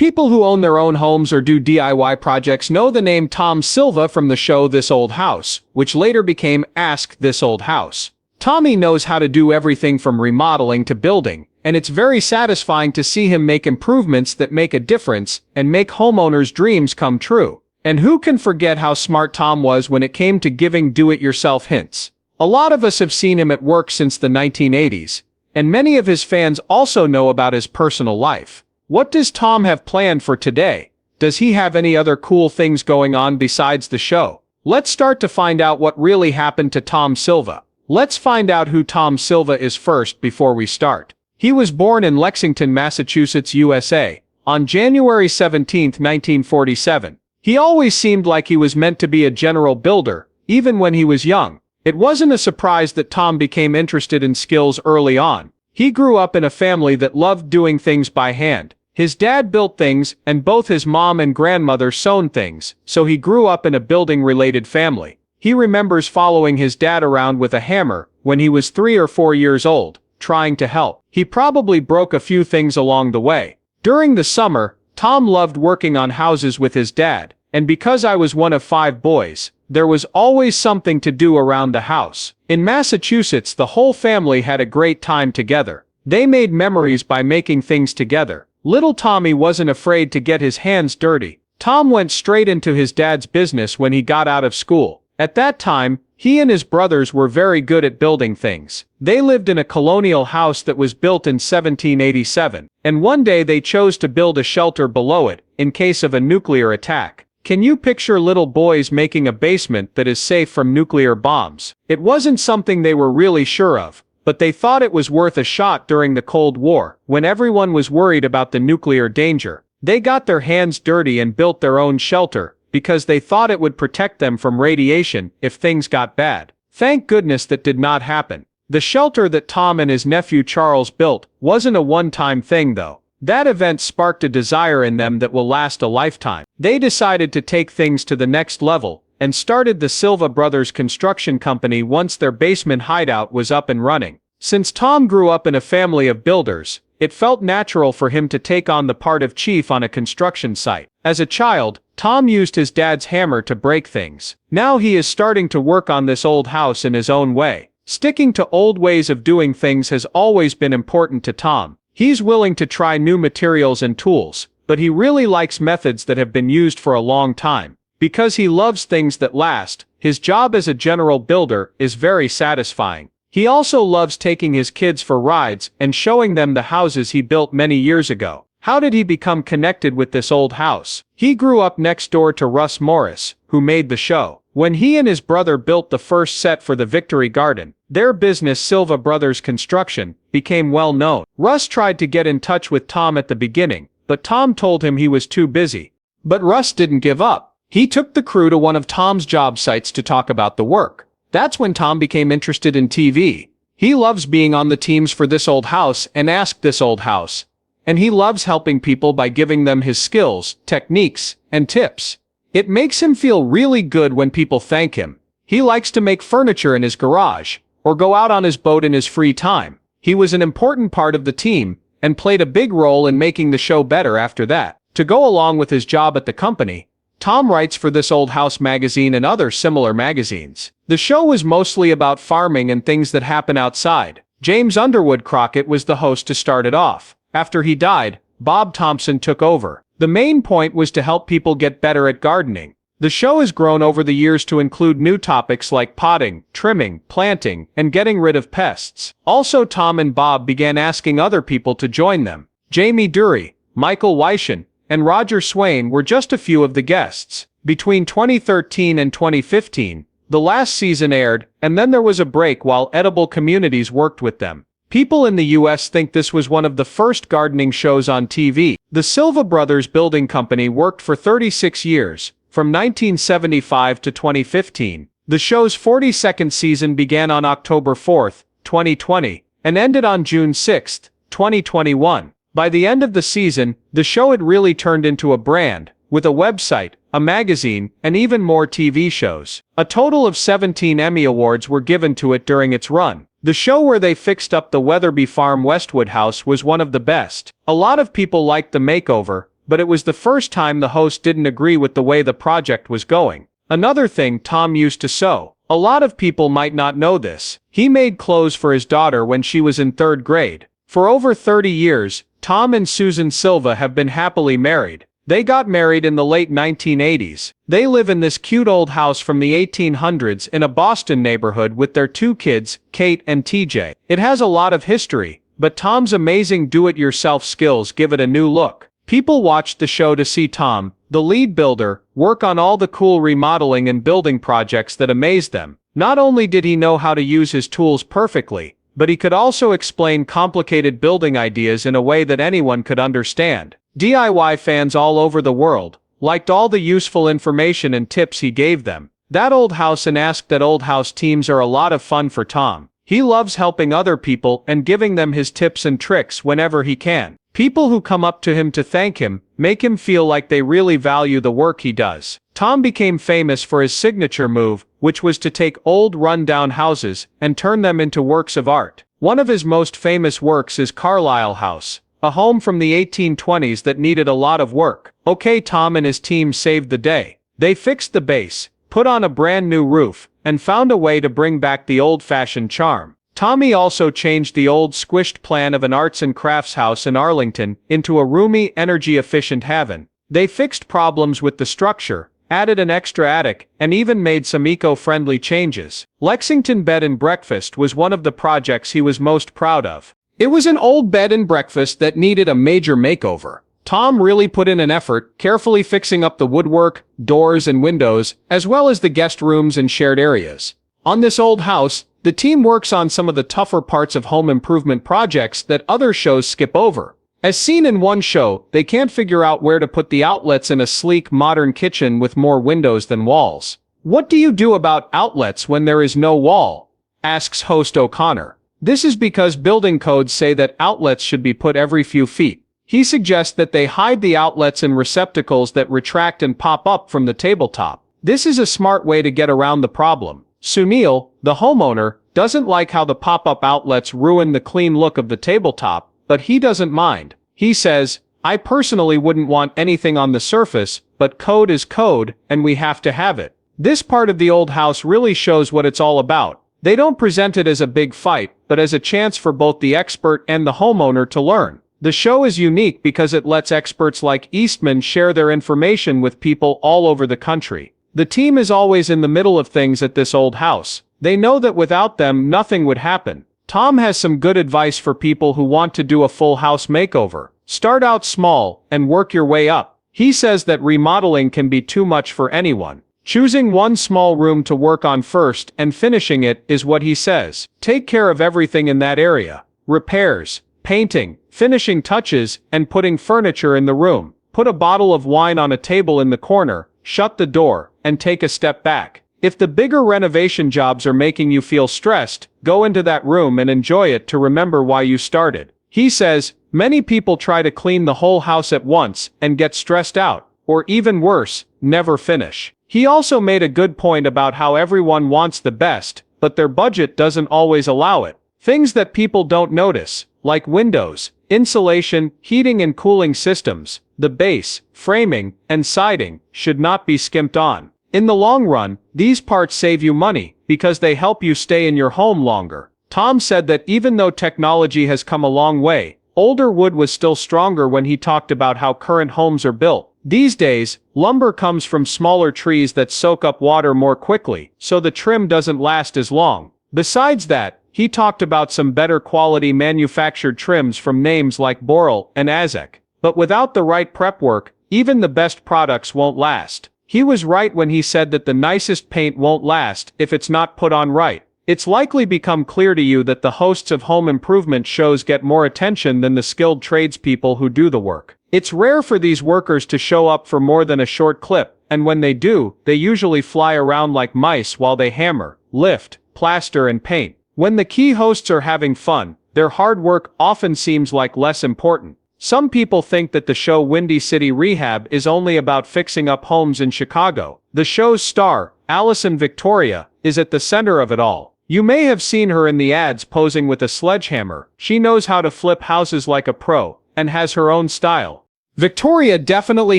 People who own their own homes or do DIY projects know the name Tom Silva from the show This Old House, which later became Ask This Old House. Tommy knows how to do everything from remodeling to building, and it's very satisfying to see him make improvements that make a difference and make homeowners' dreams come true. And who can forget how smart Tom was when it came to giving do-it-yourself hints? A lot of us have seen him at work since the 1980s, and many of his fans also know about his personal life. What does Tom have planned for today? Does he have any other cool things going on besides the show? Let's start to find out what really happened to Tom Silva. Let's find out who Tom Silva is first before we start. He was born in Lexington, Massachusetts, USA, on January 17, 1947. He always seemed like he was meant to be a general builder, even when he was young. It wasn't a surprise that Tom became interested in skills early on. He grew up in a family that loved doing things by hand. His dad built things, and both his mom and grandmother sewn things, so he grew up in a building-related family. He remembers following his dad around with a hammer when he was 3 or 4 years old, trying to help. He probably broke a few things along the way. During the summer, Tom loved working on houses with his dad, and because I was one of 5 boys, there was always something to do around the house. In Massachusetts, the whole family had a great time together. They made memories by making things together. Little Tommy wasn't afraid to get his hands dirty. Tom went straight into his dad's business when he got out of school. At that time, he and his brothers were very good at building things. They lived in a colonial house that was built in 1787, and one day they chose to build a shelter below it, in case of a nuclear attack. Can you picture little boys making a basement that is safe from nuclear bombs? It wasn't something they were really sure of, but they thought it was worth a shot during the Cold War, when everyone was worried about the nuclear danger. They got their hands dirty and built their own shelter, because they thought it would protect them from radiation if things got bad. Thank goodness that did not happen. The shelter that Tom and his nephew Charles built wasn't a one-time thing though. That event sparked a desire in them that will last a lifetime. They decided to take things to the next level, and started the Silva Brothers Construction Company once their basement hideout was up and running. Since Tom grew up in a family of builders, it felt natural for him to take on the part of chief on a construction site. As a child, Tom used his dad's hammer to break things. Now he is starting to work on this old house in his own way. Sticking to old ways of doing things has always been important to Tom. He's willing to try new materials and tools, but he really likes methods that have been used for a long time. Because he loves things that last, his job as a general builder is very satisfying. He also loves taking his kids for rides and showing them the houses he built many years ago. How did he become connected with this old house? He grew up next door to Russ Morris, who made the show. When he and his brother built the first set for the Victory Garden, their business Silva Brothers Construction became well known. Russ tried to get in touch with Tom at the beginning, but Tom told him he was too busy. But Russ didn't give up. He took the crew to one of Tom's job sites to talk about the work. That's when Tom became interested in TV. He loves being on the teams for This Old House and Ask This Old House. And he loves helping people by giving them his skills, techniques, and tips. It makes him feel really good when people thank him. He likes to make furniture in his garage, or go out on his boat in his free time. He was an important part of the team, and played a big role in making the show better after that. To go along with his job at the company, Tom writes for This Old House magazine and other similar magazines. The show was mostly about farming and things that happen outside. James Underwood Crockett was the host to start it off. After he died, Bob Thompson took over. The main point was to help people get better at gardening. The show has grown over the years to include new topics like potting, trimming, planting, and getting rid of pests. Also, Tom and Bob began asking other people to join them. Jamie Dury, Michael Weishen, and Roger Swain were just a few of the guests. Between 2013 and 2015, the last season aired, and then there was a break while Edible Communities worked with them. People in the US think this was one of the first gardening shows on TV. The Silva Brothers Building Company worked for 36 years, from 1975 to 2015. The show's 42nd season began on October 4, 2020, and ended on June 6, 2021. By the end of the season, the show had really turned into a brand, with a website, a magazine, and even more TV shows. A total of 17 Emmy Awards were given to it during its run. The show where they fixed up the Weatherby Farm Westwood house was one of the best. A lot of people liked the makeover, but it was the first time the host didn't agree with the way the project was going. Another thing, Tom used to sew. A lot of people might not know this. He made clothes for his daughter when she was in 3rd grade. For over 30 years, Tom and Susan Silva have been happily married. They got married in the late 1980s. They live in this cute old house from the 1800s in a Boston neighborhood with their 2 kids, Kate and TJ. It has a lot of history, but Tom's amazing do-it-yourself skills give it a new look. People watched the show to see Tom, the lead builder, work on all the cool remodeling and building projects that amazed them. Not only did he know how to use his tools perfectly, but he could also explain complicated building ideas in a way that anyone could understand. DIY fans all over the world liked all the useful information and tips he gave them. That Old House and Ask That Old House teams are a lot of fun for Tom. He loves helping other people and giving them his tips and tricks whenever he can. People who come up to him to thank him make him feel like they really value the work he does. Tom became famous for his signature move, which was to take old run-down houses and turn them into works of art. One of his most famous works is Carlisle House, a home from the 1820s that needed a lot of work. Okay, Tom and his team saved the day. They fixed the base, put on a brand new roof, and found a way to bring back the old-fashioned charm. Tommy also changed the old squished plan of an arts and crafts house in Arlington into a roomy, energy-efficient haven. They fixed problems with the structure, added an extra attic, and even made some eco-friendly changes. Lexington Bed and Breakfast was one of the projects he was most proud of. It was an old bed and breakfast that needed a major makeover. Tom really put in an effort, carefully fixing up the woodwork, doors and windows, as well as the guest rooms and shared areas. On this old house, the team works on some of the tougher parts of home improvement projects that other shows skip over. As seen in one show, they can't figure out where to put the outlets in a sleek, modern kitchen with more windows than walls. "What do you do about outlets when there is no wall?" asks host O'Connor. This is because building codes say that outlets should be put every few feet. He suggests that they hide the outlets in receptacles that retract and pop up from the tabletop. This is a smart way to get around the problem. Sunil, the homeowner, doesn't like how the pop-up outlets ruin the clean look of the tabletop, but he doesn't mind. He says, "I personally wouldn't want anything on the surface, but code is code, and we have to have it." This part of the old house really shows what it's all about. They don't present it as a big fight, but as a chance for both the expert and the homeowner to learn. The show is unique because it lets experts like Eastman share their information with people all over the country. The team is always in the middle of things at this old house. They know that without them, nothing would happen. Tom has some good advice for people who want to do a full house makeover. Start out small and work your way up. He says that remodeling can be too much for anyone. Choosing one small room to work on first and finishing it is what he says. Take care of everything in that area. Repairs, painting, finishing touches, and putting furniture in the room. Put a bottle of wine on a table in the corner, shut the door, and take a step back. If the bigger renovation jobs are making you feel stressed, go into that room and enjoy it to remember why you started. He says, many people try to clean the whole house at once and get stressed out, or even worse, never finish. He also made a good point about how everyone wants the best, but their budget doesn't always allow it. Things that people don't notice, like windows, insulation, heating and cooling systems, the base, framing, and siding, should not be skimped on. In the long run, these parts save you money because they help you stay in your home longer. Tom said that even though technology has come a long way, older wood was still stronger when he talked about how current homes are built. These days, lumber comes from smaller trees that soak up water more quickly, so the trim doesn't last as long. Besides that, he talked about some better quality manufactured trims from names like Boral and Azek. But without the right prep work, even the best products won't last. He was right when he said that the nicest paint won't last if it's not put on right. It's likely become clear to you that the hosts of home improvement shows get more attention than the skilled tradespeople who do the work. It's rare for these workers to show up for more than a short clip, and when they do, they usually fly around like mice while they hammer, lift, plaster and paint. When the key hosts are having fun, their hard work often seems like less important. Some people think that the show Windy City Rehab is only about fixing up homes in Chicago. The show's star, Allison Victoria, is at the center of it all. You may have seen her in the ads posing with a sledgehammer. She knows how to flip houses like a pro, and has her own style. Victoria definitely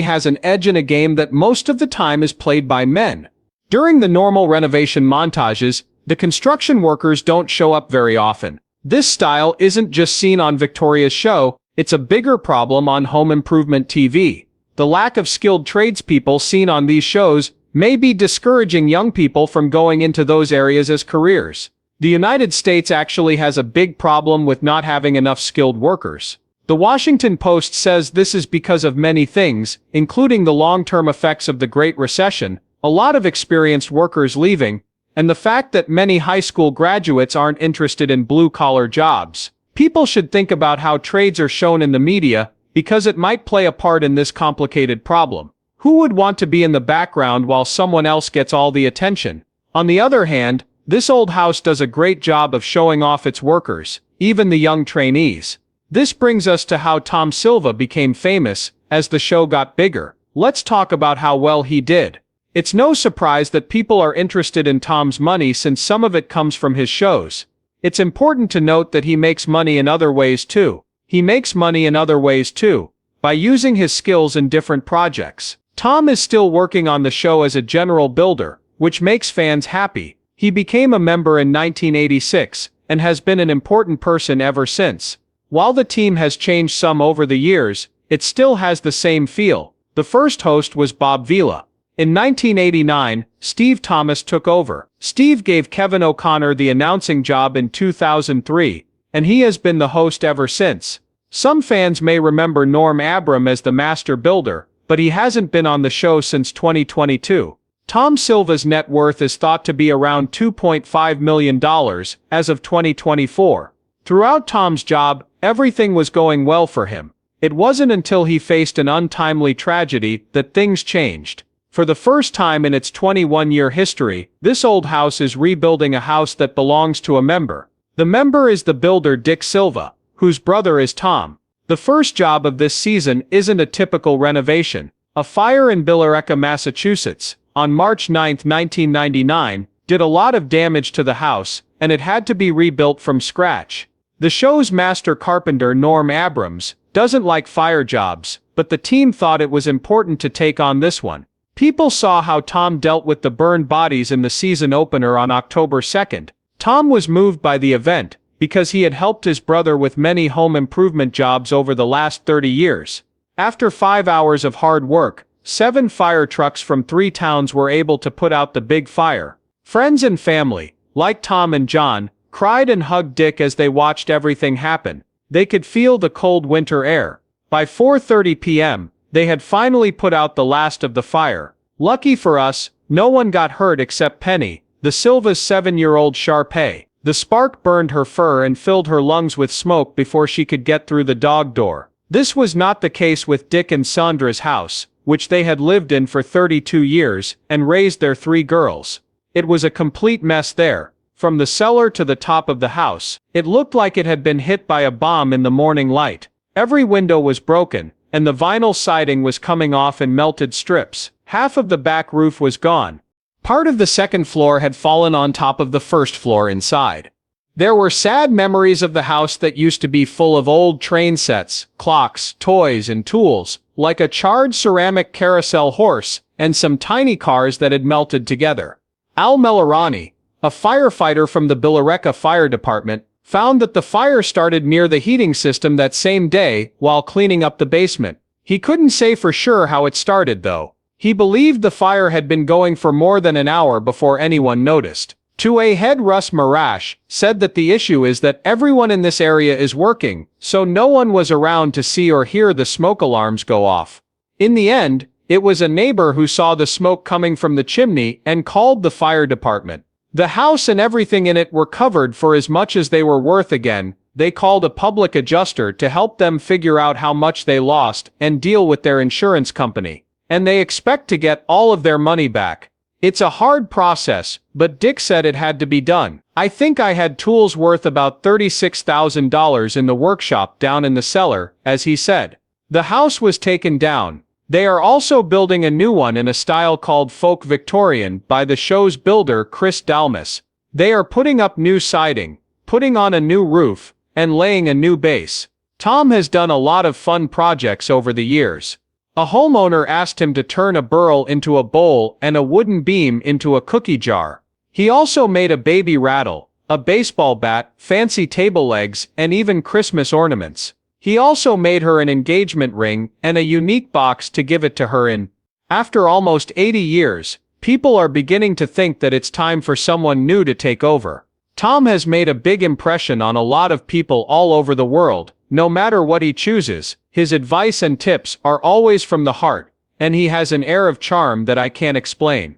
has an edge in a game that most of the time is played by men. During the normal renovation montages, the construction workers don't show up very often. This style isn't just seen on Victoria's show, it's a bigger problem on home improvement TV. The lack of skilled tradespeople seen on these shows may be discouraging young people from going into those areas as careers. The United States actually has a big problem with not having enough skilled workers. The Washington Post says this is because of many things, including the long-term effects of the Great Recession, a lot of experienced workers leaving, and the fact that many high school graduates aren't interested in blue-collar jobs. People should think about how trades are shown in the media, because it might play a part in this complicated problem. Who would want to be in the background while someone else gets all the attention? On the other hand, this old house does a great job of showing off its workers, even the young trainees. This brings us to how Tom Silva became famous as the show got bigger. Let's talk about how well he did. It's no surprise that people are interested in Tom's money since some of it comes from his shows. It's important to note that he makes money in other ways too. By using his skills in different projects. Tom is still working on the show as a general builder, which makes fans happy. He became a member in 1986, and has been an important person ever since. While the team has changed some over the years, it still has the same feel. The first host was Bob Vila. In 1989, Steve Thomas took over. Steve gave Kevin O'Connor the announcing job in 2003, and he has been the host ever since. Some fans may remember Norm Abram as the master builder, but he hasn't been on the show since 2022. Tom Silva's net worth is thought to be around $2.5 million as of 2024. Throughout Tom's job, everything was going well for him. It wasn't until he faced an untimely tragedy that things changed. For the first time in its 21-year history, this old house is rebuilding a house that belongs to a member. The member is the builder Dick Silva, whose brother is Tom. The first job of this season isn't a typical renovation. A fire in Billerica, Massachusetts, on March 9, 1999, did a lot of damage to the house, and it had to be rebuilt from scratch. The show's master carpenter Norm Abrams doesn't like fire jobs, but the team thought it was important to take on this one. People saw how Tom dealt with the burned bodies in the season opener on October 2nd. Tom was moved by the event, because he had helped his brother with many home improvement jobs over the last 30 years. After 5 hours of hard work, 7 fire trucks from 3 towns were able to put out the big fire. Friends and family, like Tom and John, cried and hugged Dick as they watched everything happen. They could feel the cold winter air. By 4:30 p.m., they had finally put out the last of the fire. Lucky for us, no one got hurt except Penny, the Silva's 7-year-old Shar-Pei. The spark burned her fur and filled her lungs with smoke before she could get through the dog door. This was not the case with Dick and Sandra's house, which they had lived in for 32 years and raised their 3 girls. It was a complete mess there. From the cellar to the top of the house, it looked like it had been hit by a bomb in the morning light. Every window was broken, and the vinyl siding was coming off in melted strips. Half of the back roof was gone. Part of the second floor had fallen on top of the first floor inside. There were sad memories of the house that used to be full of old train sets, clocks, toys, and tools, like a charred ceramic carousel horse, and some tiny cars that had melted together. Al Melarani, a firefighter from the Billerica Fire Department, found that the fire started near the heating system that same day while cleaning up the basement. He couldn't say for sure how it started though. He believed the fire had been going for more than an hour before anyone noticed. 2A head Russ Marash said that the issue is that everyone in this area is working, so no one was around to see or hear the smoke alarms go off. In the end, it was a neighbor who saw the smoke coming from the chimney and called the fire department. The house and everything in it were covered for as much as they were worth again. They called a public adjuster to help them figure out how much they lost and deal with their insurance company. And they expect to get all of their money back. It's a hard process, but Dick said it had to be done. I think I had tools worth about $36,000 in the workshop down in the cellar, as he said. The house was taken down. They are also building a new one in a style called Folk Victorian by the show's builder Chris Dalmas. They are putting up new siding, putting on a new roof, and laying a new base. Tom has done a lot of fun projects over the years. A homeowner asked him to turn a burl into a bowl and a wooden beam into a cookie jar. He also made a baby rattle, a baseball bat, fancy table legs, and even Christmas ornaments. He also made her an engagement ring and a unique box to give it to her in. After almost 80 years, people are beginning to think that it's time for someone new to take over. Tom has made a big impression on a lot of people all over the world. No matter what he chooses, his advice and tips are always from the heart, and he has an air of charm that I can't explain.